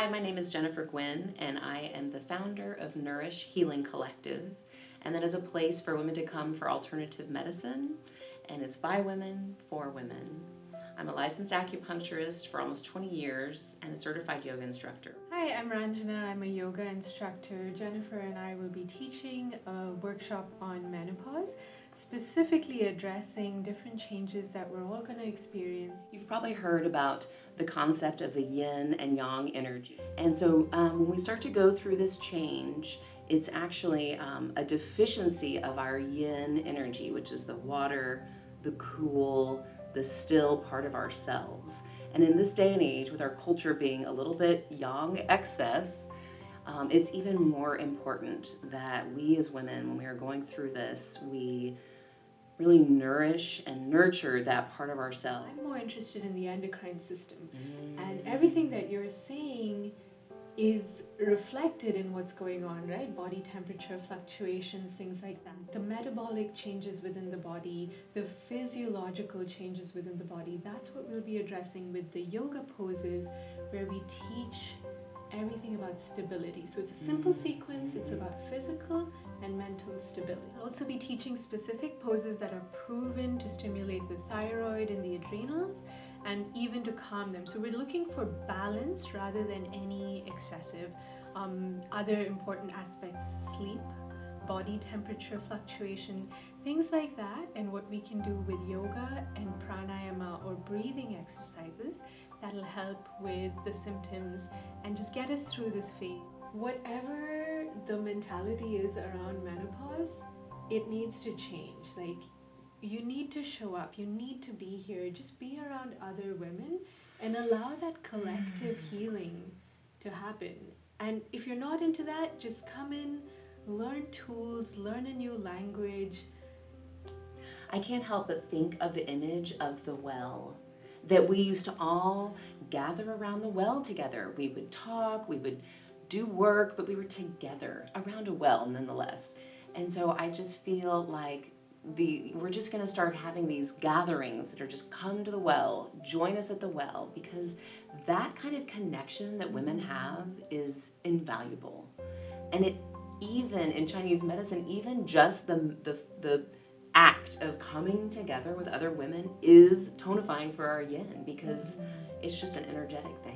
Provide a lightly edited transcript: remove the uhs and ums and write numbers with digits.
Hi, my name is Jennifer Gwynn, and I am the founder of Nourish Healing Collective. And that is a place for women to come for alternative medicine, and it's by women, for women. I'm a licensed acupuncturist for almost 20 years and a certified yoga instructor. Hi, I'm Ranjana. I'm a yoga instructor. Jennifer and I will be teaching a workshop on menopause, specifically addressing different changes that we're all going to experience. You've probably heard about the concept of the yin and yang energy. And so when we start to go through this change, it's actually a deficiency of our yin energy, which is the water, the cool, the still part of ourselves. And in this day and age, with our culture being a little bit yang excess, it's even more important that we as women, when we are going through this, we really nourish and nurture that part of ourselves. I'm more interested in the endocrine system, and everything that you're saying is reflected in what's going on, right? Body temperature fluctuations, things like that. The metabolic changes within the body, the physiological changes within the body, that's what we'll be addressing with the yoga poses, where we teach everything about stability. So it's a simple sequence. It's about physical and mental stability. I'll also be teaching specific poses that are proven to stimulate the thyroid and the adrenals, and even to calm them. So we're looking for balance rather than any excessive. Other important aspects: sleep, body temperature fluctuation, things like that, and what we can do with yoga and pranayama or breathing exercises that'll help with the symptoms and just get us through this phase. Whatever the mentality is around menopause, it needs to change. Like, you need to show up, you need to be here, just be around other women and allow that collective healing to happen. And if you're not into that, just come in, learn tools, learn a new language. I can't help but think of the image of the well, that we used to all gather around the well together. We would talk, we would do work, but we were together around a well nonetheless. And so I just feel like we're just going to start having these gatherings that are just come to the well, join us at the well, because that kind of connection that women have is invaluable. And it, even in Chinese medicine, even just the act of coming together with other women is tonifying for our yin, because it's just an energetic thing.